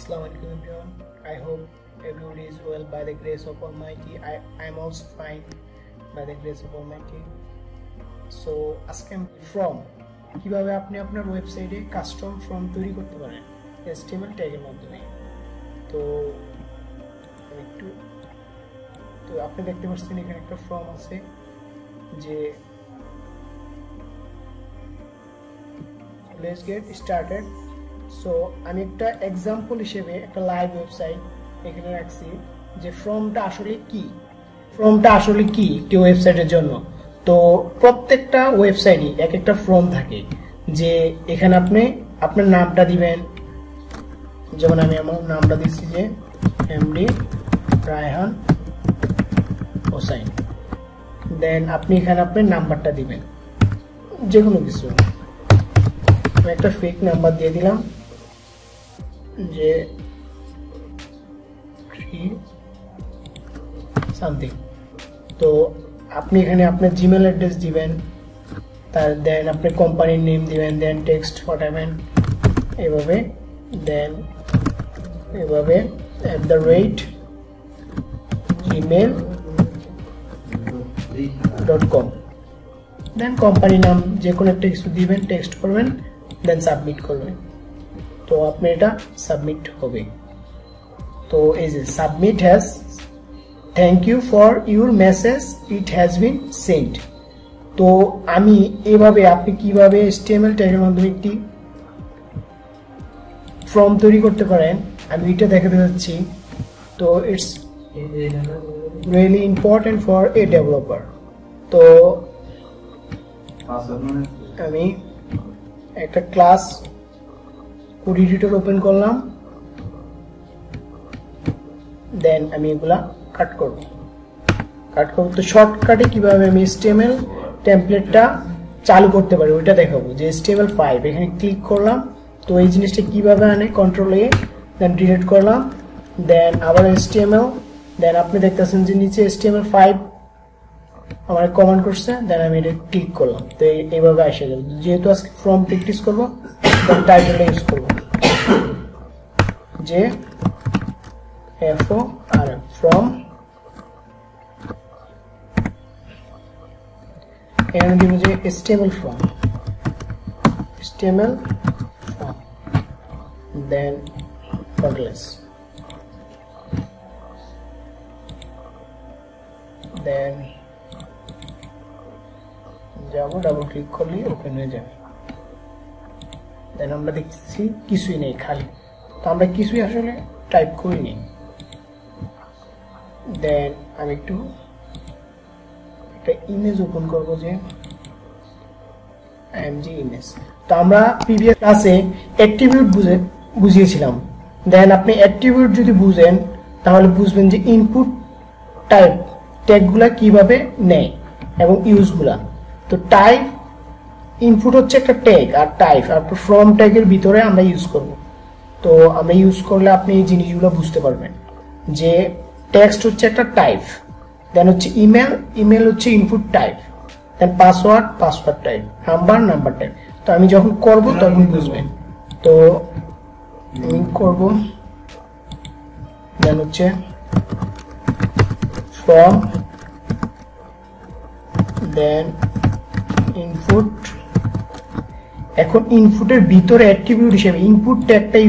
Assalamualaikum everyone. I hope everybody is well by the grace of Almighty. I am also fine by the grace of Almighty. So আজকে form কিভাবে আপনি আপনার ওয়েবসাইটে custom form তৈরি করতে পারেন HTML ট্যাগের মাধ্যমে। তো আপনি দেখতে পাচ্ছেন এখানে একটা ফর্ম আছে যে let's get started. সো আমি একটা এক্সাম্পল হিসেবে একটা লাইভ ওয়েবসাইট এখানে রাখছি যে ফর্মটা আসলে কি একটি ওয়েবসাইটের জন্য। তো প্রত্যেকটা ওয়েবসাইটই এক একটা ফর্ম থাকে যে এখানে আপনি আপনার নামটা দিবেন, যেমন আমি আমার নামটা দিচ্ছি যে এমডি রায়হান হোসাইন, দেন আপনি এখানে আপনার নাম্বারটা দিবেন, যে কোনো কিছু। আমি একটা ফেক নাম্বার দিয়ে দিলাম যে 3 সামথিং। তো আপনি এখানে আপনার জিমেল অ্যাড্রেস দিবেন, তার দেন আপনি কোম্পানির নেম দিবেন, দেন টেক্সট পাঠাবেন এভাবে, দেন এভাবে @gmail.com, দেন কোম্পানির নাম যে কোনো একটা কিছু দিবেন, টেক্সট করবেন, দেন সাবমিট করবেন। তো আপনি এটা সাবমিট হবে। তো এই যে submit has thank you for your message it has been sent. তো আমি এভাবে আপনি কিভাবে HTML ট্যাগের মাধ্যমে একটি ফর্ম তৈরি করতে পারেন আমি এটা দেখাতে যাচ্ছি। তো it's really important for a developer. তো আমি একটা ক্লাস কোড এডিটর ওপেন করলাম, দেন আমি এগুলা কাট করব। তো শর্টকাটে কিভাবে আমি HTML টেমপ্লেটটা চালু করতে পারি ওইটা দেখাবো। যে HTML5 এখানে ক্লিক করলাম, তো এই জিনিসটা কিভাবে আনে, কন্ট্রোল এ, দেন ডিলিট করলাম, দেন আবার HTML, দেন আপনি দেখতেছেন যে নিচে HTML5 আমার কমান্ড করছে, দেন আমি এটা ক্লিক করলাম। তো এইভাবে আসে যাবে। যেহেতু আজকে ফর্ম প্র্যাকটিস করবো, দেন টাইটেলটা ইউজ করবো যে FORM ফর্ম, এখানে দিব যে HTML ফর্ম, দেন কন্ট্রোল-S, দেন যাবো, ডাবল ক্লিক করলে ওপেন হয়ে যাবে। দেন আমরা দেখছি কিছুই নেই, খালি। তো আমরা কিছুই আসলে টাইপ করিনি। দেন আমি একটু একটা ইমেজ ওপেন করবো যে IMG ইমেজ। তো আমরা প্রিভিয়াস ক্লাসে অ্যাট্রিবিউট বুঝিয়েছিলাম। দেন আপনি অ্যাট্রিবিউট যদি বুঝেন তাহলে বুঝবেন যে ইনপুট টাইপ ট্যাগগুলা কিভাবে নেয় এবং ইউজগুলা। তো টাইপ ইনপুট হচ্ছে একটা ট্যাগ, আর টাইপ আর ফ্রম ট্যাগের ভিতরে আমরা ইউজ করব। তো আমরা ইউজ করলে আপনি এই জিনিসগুলো বুঝতে পারবেন যে টেক্সট হচ্ছে একটা টাইপ, দেন হচ্ছে ইমেল হচ্ছে ইনপুট টাইপ, দেন পাসওয়ার্ড টাইপ, নাম্বার টাইপ। তো আমি যখন করব তখন বুঝবেন। তো আমি করব, দেন হচ্ছে ফ্রম, দেন ইনপুট। এখন ইনপুটের ভিতরে অ্যাট্রিবিউট হিসেবে ইনপুট ট্যাগটা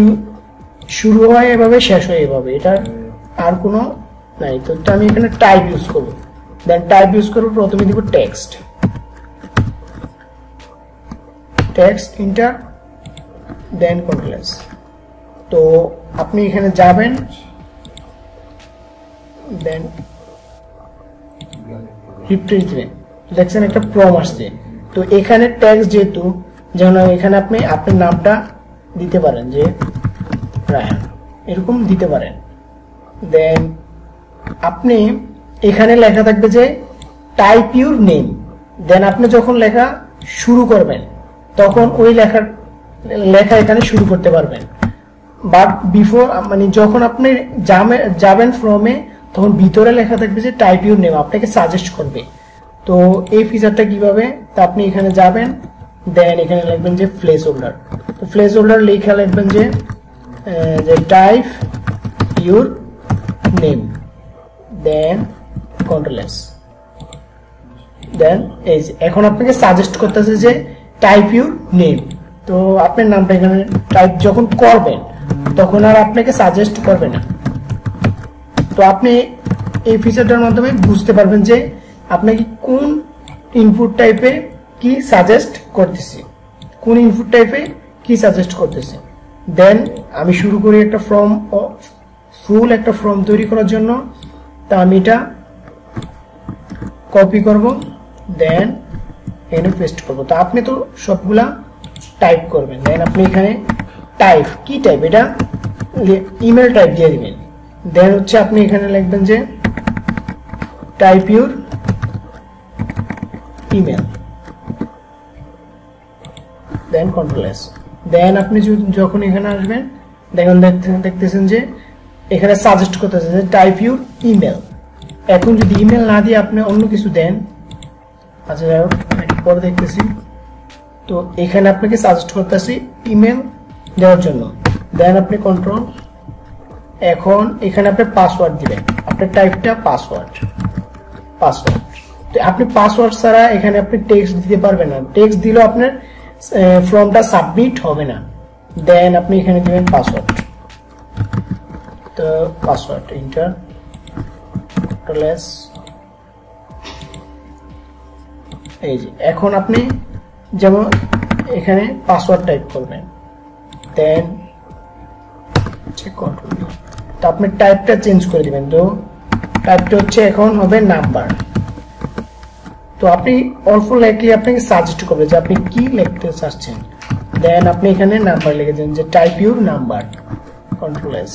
শুরু হয় এভাবে, শেষ হয় এভাবে, এটার আর কোনো নাই। তো আমি এখানে টাইপ ইউজ করব, দেন টাইপ ইউজ করব, প্রথমে দিব টেক্সট ইন্টার, দেন কন্ট্রোল-S। তো আপনি এখানে যাবেন, দেন রিফ্রেশ দিবেন, দেখছেন একটা ফর্ম আসছে। তো এখানে টেক্সট যেহেতু, যেমন এখানে আপনি আপনার নামটা দিতে পারেন যে রায়হান, এরকম দিতে পারেন। দেন আপনি এখানে লেখা থাকবে যে টাইপ ইউর নেম। দেন আপনি যখন লেখা শুরু করবেন তখন ওই লেখা এখানে শুরু করতে পারবেন। বাট বিফোর, মানে যখন আপনি যাবেন ফর্মে তখন ভিতরে লেখা থাকবে যে টাইপ ইউর নেম, আপনাকে সাজেস্ট করবে। তো এই ফিচারটা কিভাবে, তা আপনি এখানে যাবেন, দেন এখানে লিখবেন যে প্লেস হোল্ডার। তো প্লেস হোল্ডার লেখা লিখবেন যে যে type your name, then control S, then এই যে এখন আপনাকে সাজেস্ট করতেছে যে টাইপ ইউর নেম। তো আপনার নামটা এখানে টাইপ যখন করবেন তখন আর আপনাকে সাজেস্ট করবে না। তো আপনি এই ফিচারটার মাধ্যমে বুঝতে পারবেন যে আপনাকে কোন ইনপুট টাইপে কি সাজেস্ট করতেছে, কোন ইনপুট টাইপে কি সাজেস্ট করতেছে। দেন আমি শুরু করি একটা ফর্ম, ফুল একটা ফর্ম তৈরি করার জন্য। তা আমি এটা কপি করব, দেন এখানে পেস্ট করব। তো আপনি তো সবগুলা টাইপ করবেন, দেন আপনি এখানে টাইপ কি টাইপ, এটা ইমেল টাইপ দিয়ে দিবেন। দেন হচ্ছে আপনি এখানে লিখবেন যে type your email, then control S. Then আপনি যখন এখানে আসবেন দেখুন দেখতেছেন যে এখানে সাজেস্ট করতেছে যে টাইপ ইউর ইমেল। এখন যদি ইমেল না দিয়ে আপনি অন্য কিছু দেন, আচ্ছা যাই হোক পরে দেখতেছি। তো এখানে আপনাকে সাজেস্ট করতেছি ইমেল দেওয়ার জন্য, দেন আপনি কন্ট্রোল। এখন এখানে আপনি পাসওয়ার্ড দিবেন, আপনার টাইপটা পাসওয়ার্ড। তো আপনি পাসওয়ার্ড ছাড়া এখানে আপনি টেক্সট দিতে পারবেন না, টেক্সট দিলেও আপনার ফর্মটা সাবমিট হবে না। দেন আপনি এখানে দিবেন পাসওয়ার্ড, তো পাসওয়ার্ড এন্টার, এই যে এখন আপনি যেমন এখানে পাসওয়ার্ড টাইপ করবেন, দেন কন্ট্রোল। তো আপনি টাইপটা চেঞ্জ করে দিবেন, তো টাইপটা হচ্ছে এখন হবে নাম্বার। তো আপনি অল্প লেখলে আপনাকে সাজেস্ট করবে যে আপনি কি লিখতে চাচ্ছেন। দেন আপনি এখানে নাম্বার লিখে দেন যে type your number, control S.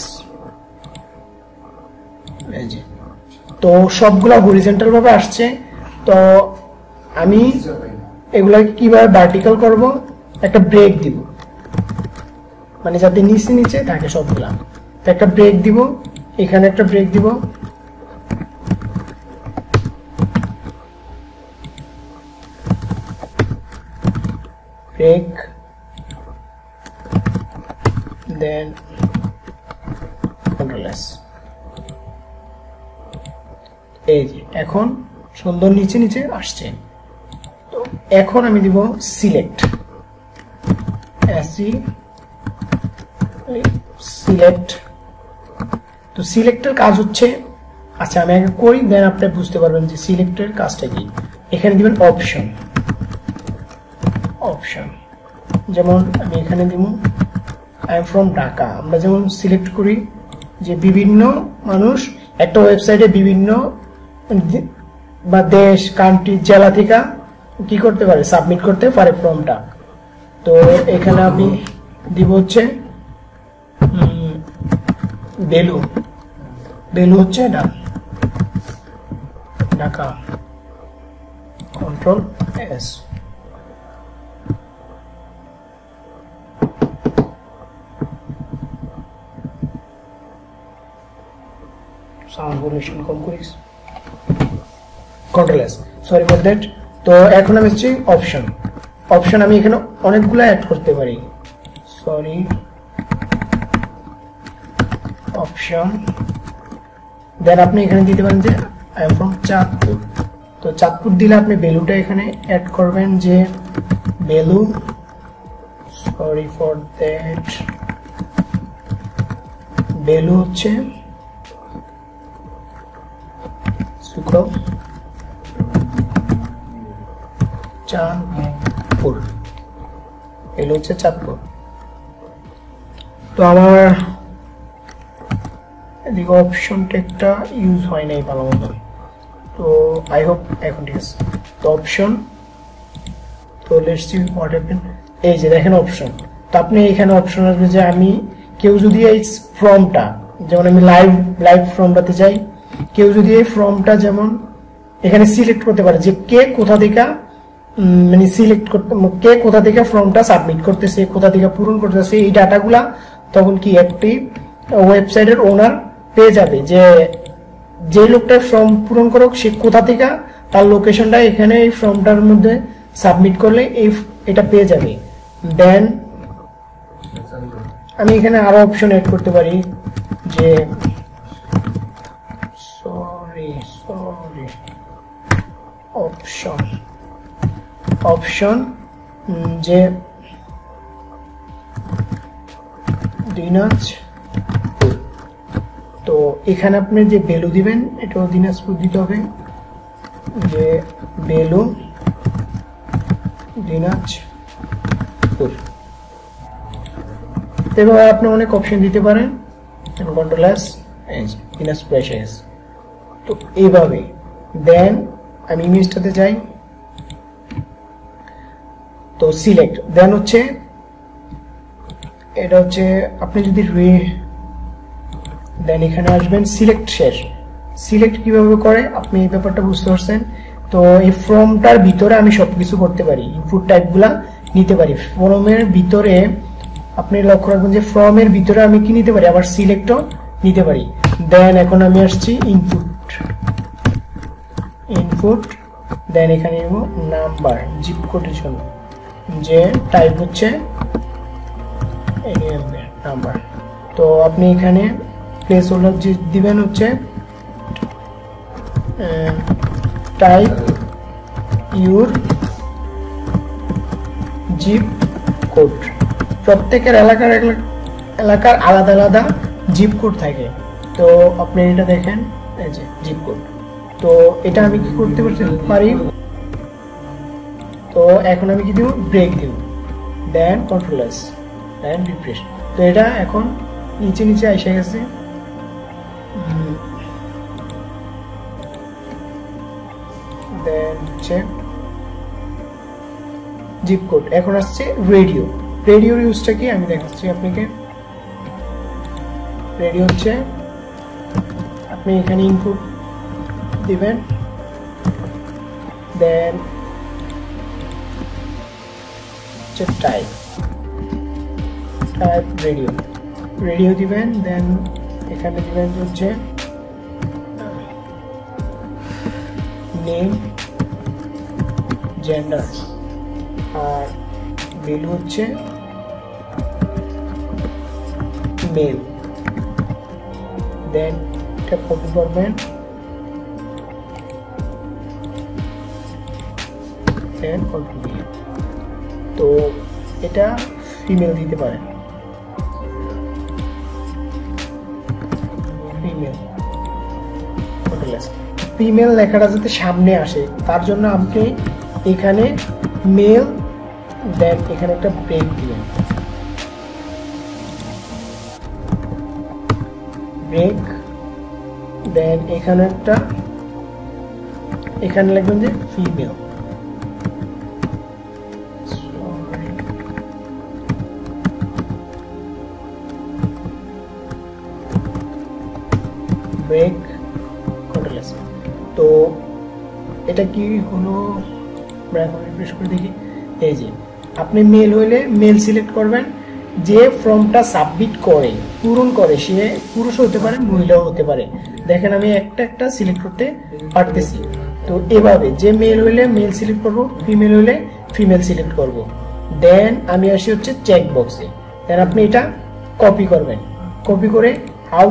তো সবগুলা হরিজন্টাল ভাবে আসছে। তো আমি এগুলাকে কিভাবে ভার্টিক্যাল করব, একটা ব্রেক দিব, মানে যাতে নিচে নিচে থাকে সবগুলা। তো একটা ব্রেক দিব, এখানে একটা ব্রেক দিব, ব্রেক, দেন কন্ট্রোল এস। এই যে এখন সুন্দর নিচে নিচে আসছে। তো এখন আমি দিব সিলেক্ট, সিলেক্ট। তো সিলেক্টের কাজ হচ্ছে, আচ্ছা আমি আগে করি, দেন আপনি বুঝতে পারবেন যে সিলেক্টের কাজটা কি। এখানে দিবেন অপশন, যেমন আমি এখানে দিব আই এম ফ্রম ঢাকা। আমরা যেমন সিলেক্ট করি যে বিভিন্ন মানুষ একটা ওয়েবসাইটে বিভিন্ন বা দেশ, কান্ট্রি, জেলা থেকে কি করতে পারে, সাবমিট করতে পারে ফর্মটা। তো এখানে আমি দিব হচ্ছে বেলু হচ্ছে এটা ঢাকা, কন্ট্রোল এস। সাউন্ড ভলিউশন কম করিস, control S, sorry for that. তো এখন আমি হচ্ছে অপশন আমি এখানে অনেকগুলো অ্যাড করতে পারি, সরি অপশন। দেন আপনি এখানে দিতে পারেন যে আই এম ফ্রম চাঁদপুর। তো চাঁদপুর দিলে আপনি বেলুটা এখানে অ্যাড করবেন যে বেলু, সরি ফর দ্যাট, বেলু হচ্ছে চাঁদপুর, এগুলো হচ্ছে চাঁদপুর। তো আমার এদিকে অপশন টেকটা ইউজ হয় নাই ভালো মতো, তো আই হোপ এখন ঠিক আছে। তো অপশন, তো লেটস সি হোয়াট হ্যাপেন। এই যে দেখেন অপশন। তো আপনি এখানে অপশন আসবে যে আমি কেউ যদি এই ফর্মটা, যেমন আমি লাইভ ফর্মটাতে যাই, কেউ যদি এই ফর্মটা যেমন এখানে সিলেক্ট করতে পারে যে কে কোথা থেকে মানে সিলেক্ট করতে, কে কোথা থেকে ফর্মটা সাবমিট করতেছে, কোথা থেকে পূরণ করতেছে, এই ডাটাগুলা তখন কি একটি ওয়েবসাইটের ওনার পেয়ে যাবে যে যে লোকটা ফর্ম পূরণ করুক সে কোথা থেকে, তার লোকেশনটা এখানে এই ফর্মটার মধ্যে সাবমিট করলে এটা পেয়ে যাবে। দেন আমি এখানে আরো অপশন এড করতে পারি যে সরি অপশন যে দিনাজপুর। তো এখানে আপনি যে ভ্যালু দিবেন এটাও দিনাজপুর দিতে হবে, যে ভ্যালু দিনাজপুর। এভাবে আপনি অনেক অপশন দিতে পারেন, কন্ট্রোল এস, দিনাজপুর এসে গেছে। তো এইভাবে দেন আমি ইমেজটাতে যাই, তো সিলেক্ট, দেন হচ্ছে এটা হচ্ছে আপনি যদি দেন এখানে আসবেন সিলেক্ট শেষ। সিলেক্ট কিভাবে করে আপনি এই ব্যাপারটা বুঝতে পারছেন। তো এই ফর্মটার ভিতরে আমি সবকিছু করতে পারি, ইনপুট টাইপগুলা নিতে পারি ফর্মের ভিতরে। আপনি লক্ষ্য রাখবেন যে ফর্মের ভিতরে আমি কি নিতে পারি, আবার সিলেক্টও নিতে পারি। দেন এখন আমি আসছি ইনপুট, দেন এখানে নেব নাম্বার, জিপ কোডের জন্য যে টাইপ হচ্ছে নাম্বার। তো আপনি এখানে প্লেস হোল্ডার দিবেন হচ্ছে টাইপ ইউর জিপ কোড। প্রত্যেকের এলাকার আলাদা আলাদা জিপ কোড থাকে। তো আপনি এটা দেখেন, এই যে জিপ কোড। তো এটা আমি কি করতে পারি, তো এখন আমি কি দিব, ব্রেক দিব, দেন কন্ট্রোল এস, দেন রিফ্রেশ। তো এটা এখন নিচে এসে গেছে। দেন হচ্ছে জিপ কোড। এখন আসছে রেডিওর ইউজটা কি আমি দেখাচ্ছি আপনাকে। রেডিও হচ্ছে আপনি এখানে ইনপুট দিবেন, দেন হচ্ছে টাইপ রেডিও দিবেন, দেন এখানে দিবেন হচ্ছে নেম, জেন্ডার, আর ভ্যালু হচ্ছে মেল। দেন এটা কপি করবেন, দেন কন্ট্রোল। তো এটা ফিমেল দিতে পারেন, ফিমেল লেখাটা যাতে সামনে আসে তার জন্য আপনি এখানে মেল, দেন এখানে একটা ব্রেক দিবেন, ব্রেক, দেন এখানে লিখবেন যে ফিমেল, ব্রেক, কন্ট্রোল এস। তো এটা কি হলো, আমরা এখন রিফ্রেশ করে দেখি। এই যে আপনি মেল হইলে মেল সিলেক্ট করবেন, যে ফর্মটা সাবমিট করে পূরণ করে সে পুরুষ হতে পারে মহিলাও হতে পারে। দেখেন আমি একটা সিলেক্ট করতে পারতেছি। তো এভাবে যে মেল হইলে মেল সিলেক্ট করব, ফিমেল হইলে ফিমেল সিলেক্ট করব। দেন আমি আসি হচ্ছে চেক বক্সে, দেন আপনি এটা কপি করবেন, কপি করে how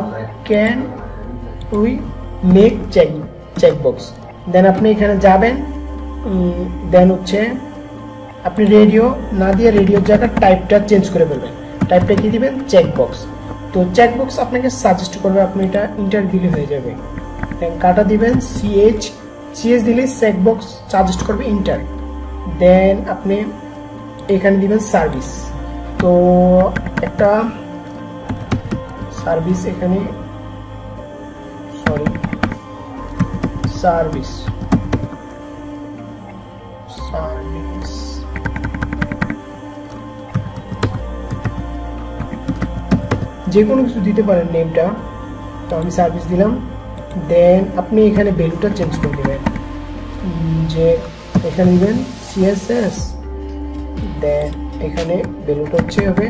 can we make checkbox. Then আপনি এখানে যাবেন, দেন হচ্ছে আপনি রেডিও না দিয়ে রেডিওর জায়গায় টাইপটা চেঞ্জ করে ফেলবেন। টাইপটা কি দিবেন, চেক বক্স। তো চেক বক্স আপনাকে সাজেস্ট করবে, আপনি এটা ইন্টার দিলে হয়ে যাবে। দেন কাটা দিবেন সিএচ দিলে চেক বক্স সাজেস্ট করবে ইন্টার। দেন আপনি এখানে দিবেন সার্ভিস। তো একটা সার্ভিস এখানে, সরি সার্ভিস যে কোনো কিছু দিতে পারেন নেমটা। তো আমি সার্ভিস দিলাম। দেন আপনি এখানে ভ্যালুটা চেঞ্জ করে দেবেন, যে এখানে দিবেন সিএসএস, দেন এখানে ভ্যালুটা হচ্ছে হবে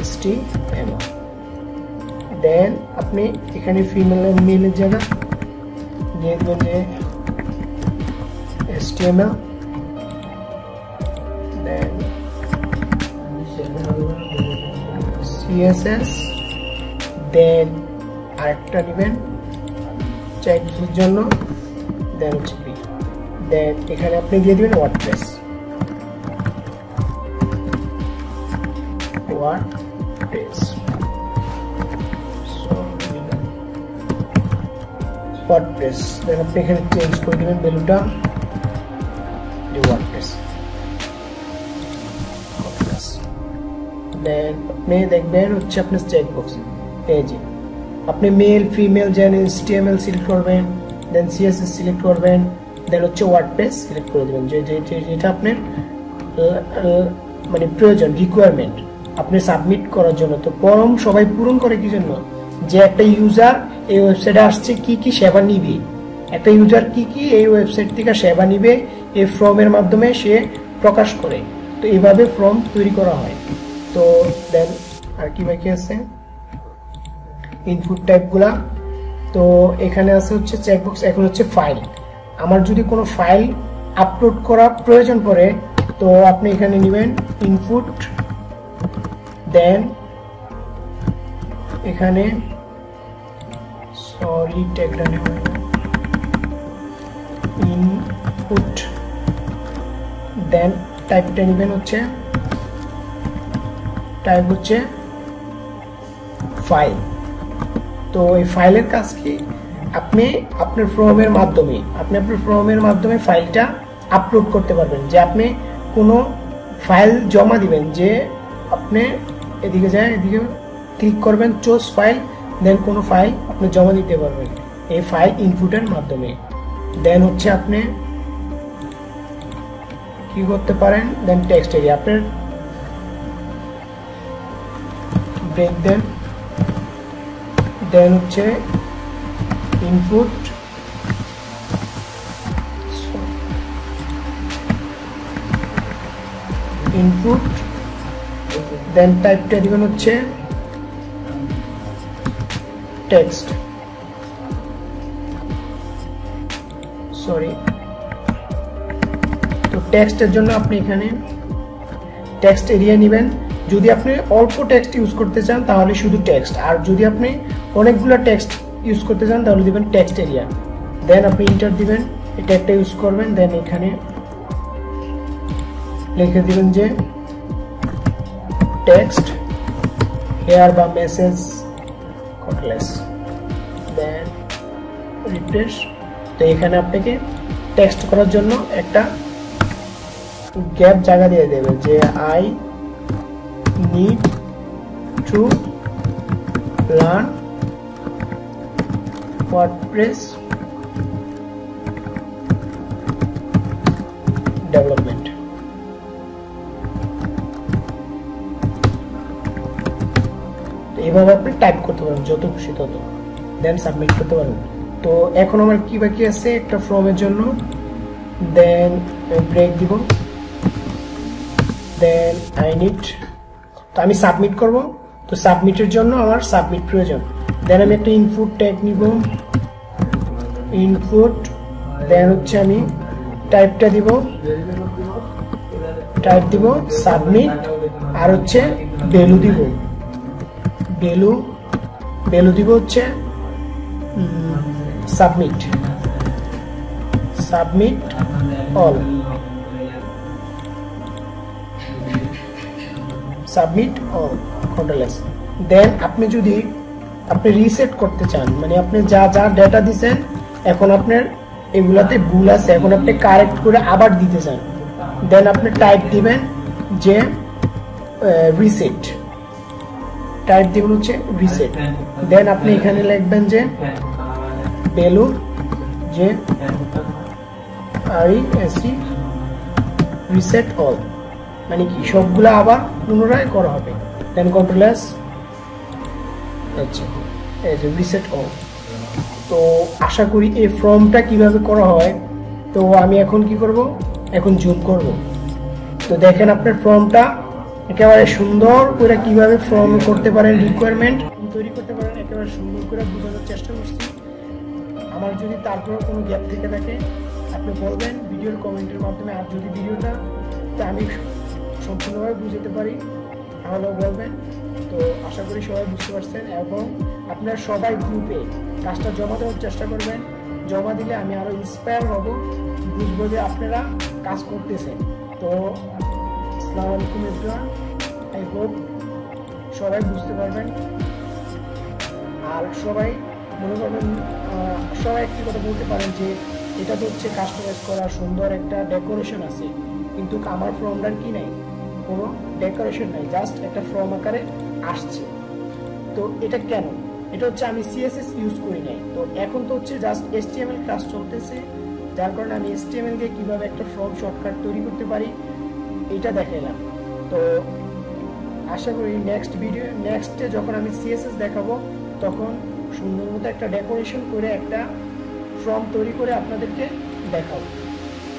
HTML। দেন আপনি এখানে ফিমেল আর মেলের জায়গা দিয়ে দেবেন যে HTML, দেন CSS, দেন আরেকটা নেবেন চেকবক্সের জন্য, দেন হচ্ছে P, দেন এখানে আপনি দিয়ে দিবেন ওয়ার্ডপ্রেস। ওয়ার্ডপ্রেস দেন আপনি এখানে চেঞ্জ করে দিবেন ভ্যালুটা ওয়ার্ডপ্রেস। দেন আপনি দেখবেন হচ্ছে আপনার চেকবক্স, এই যে আপনি মেল ফিমেল যেন HTML সিলেক্ট করবেন, দেন CSS সিলেক্ট করবেন, দেন হচ্ছে ওয়ার্ডপ্রেস সিলেক্ট করে দেবেন যেটা আপনার মানে প্রয়োজন, রিকোয়ারমেন্ট আপনি সাবমিট করার জন্য। তো ফর্ম সবাই পূরণ করে কি জন্য? যে একটা ইউজার এই ওয়েবসাইটে আসছে কি কি সেবা নিবে, একটা ইউজার কি কি এই ওয়েবসাইট থেকে সেবা নিবে এই ফর্মের মাধ্যমে সে প্রকাশ করে। তো এইভাবে ফর্ম তৈরি করা হয়। তো দেন আর কি বাকি আছে ইনপুট টাইপগুলা। তো এখানে আছে হচ্ছে চেকবক্স। এখন হচ্ছে ফাইল। আমার যদি কোনো ফাইল আপলোড করা প্রয়োজন পড়ে তো আপনি এখানে নেবেন ইনপুট, দেন এখানে ট্যাগটা নেবেন ইনপুট, দেন টাইপটা নেবেন হচ্ছে টাইপ হচ্ছে ফাইল। তো এই ফাইলের কাজ কি? আপনি আপনার ফর্মের মাধ্যমে ফাইলটা আপলোড করতে পারবেন। যে আপনি কোনো ফাইল জমা দিবেন, যে আপনি এদিকে যায় এদিকে ক্লিক করবেন চুজ ফাইল, দেন কোনো ফাইল আপনি জমা দিতে পারবেন এই ফাইল ইনপুটের মাধ্যমে। দেন হচ্ছে আপনি কি করতে পারেন, দেন টেক্সট এরিয়া আপনার ব্রেক দেন, দেন হচ্ছে ইনপুট দেন টাইপটা দিবেন হচ্ছে টেক্সট, তো টেক্সটের জন্য আপনি এখানে টেক্সট এরিয়া নেবেন। যদি আপনি অল্প টেক্সট ইউজ করতে চান তাহলে শুধু টেক্সট, আর যদি আপনি অনেকগুলো টেক্সট ইউজ করতে চান তাহলে দিবেন টেক্সট এরিয়া। দেন আপনি ইন্টার দিবেন, এটা একটা ইউজ করবেন। দেন এখানে লিখে দিবেন যে টেক্সট হেয়ার বা মেসেজ কটলেস, দেন রিফ্রেশ। তো এখানে আপনাকে টেক্সট করার জন্য একটা গ্যাপ জায়গা দিয়ে দেবে যে I need to learn WordPress development. এইভাবে আপনি টাইপ করতে পারেন যত খুশি তত, দেন সাবমিট করতে পারেন। তো এখন আমার কি বাকি আছে একটা ফর্মের জন্য, দেন ব্রেক দিব, দেন আই নিড, তো আমি সাবমিট করব। তো সাবমিটের জন্য আমার সাবমিট প্রয়োজন। দেন আমি একটা ইনপুট ট্যাগ নিব, ইনপুট, দেন হচ্ছে আমি টাইপটা দিব, টাইপ দিব সাবমিট, আর হচ্ছে ভ্যালু দিব, ভ্যালু দিব হচ্ছে submit all, control S. Then আপনি যদি আপনি রিসেট করতে চান, মানে আপনি যা যা ডেটা দিচ্ছেন এখন আপনার এগুলাতে ভুল আছে, এখন আপনি কারেক্ট করে আবার দিতে চান, দেন আপনি টাইপ দিবেন যে রিসেট, টাইপ দিবেন হচ্ছে রিসেট। দেন আপনি এখানে লিখবেন যে ভ্যালু যে রিসেট অল, মানে কি সবগুলা আবার পুনরায় করা হবে। দেন কন্ট্রোল এস, আচ্ছা এই যে রিসেট অল। তো আশা করি এই ফর্মটা কিভাবে করা হয়। তো আমি এখন কি করব, এখন জুম করব। তো দেখেন আপনার ফর্মটা একেবারে সুন্দর করে কিভাবে ফর্ম করতে পারেন, রিকোয়ারমেন্ট তৈরি করতে পারেন, একেবারে সুন্দর করে বোঝানোর চেষ্টা করছি। আমার যদি তারপর কোনো গ্যাপ থেকে থাকে আপনি বলবেন ভিডিওর কমেন্টের মাধ্যমে, আর যদি ভিডিওটা আমি সম্পূর্ণভাবে বুঝাতে পারি তাহলেও বলবেন। তো আশা করি সবাই বুঝতে পারছেন, এবং আপনারা সবাই গ্রুপে কাজটা জমা দেওয়ার চেষ্টা করবেন। জমা দিলে আমি আরও ইন্সপায়ার হব, বুঝবো যে আপনারা কাজ করতেছেন। তো আসসালামু আলাইকুম এভরিওয়ান, আই হোপ সবাই বুঝতে পারবেন। আর সবাই মনে করবেন, সবাই একটি কথা বলতে পারেন যে এটা তো হচ্ছে কাস্টমাইজ করা সুন্দর একটা ডেকোরেশন আছে, কিন্তু আমার ফর্মটার কি নাই, কোনো ডেকোরেশন নাই, জাস্ট একটা ফর্ম আকারে আসছে। তো এটা কেন? এটা হচ্ছে আমি সিএসএস ইউজ করি নাই, তো এখন তো হচ্ছে জাস্ট HTML ক্লাস চলতেছে, যার কারণে আমি HTML দিয়ে কীভাবে একটা ফর্ম শর্টকাট তৈরি করতে পারি এটা দেখালাম। তো আশা করি নেক্সটে যখন আমি সিএসএস দেখাবো তখন সুন্দর মতো একটা ডেকোরেশন করে একটা ফর্ম তৈরি করে আপনাদেরকে দেখাবো।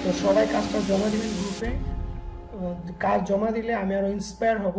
তো সবাই কাজটা জমা দিবেন গ্রুপে, কাজ জমা দিলে আমি আরও ইন্সপায়ার হব।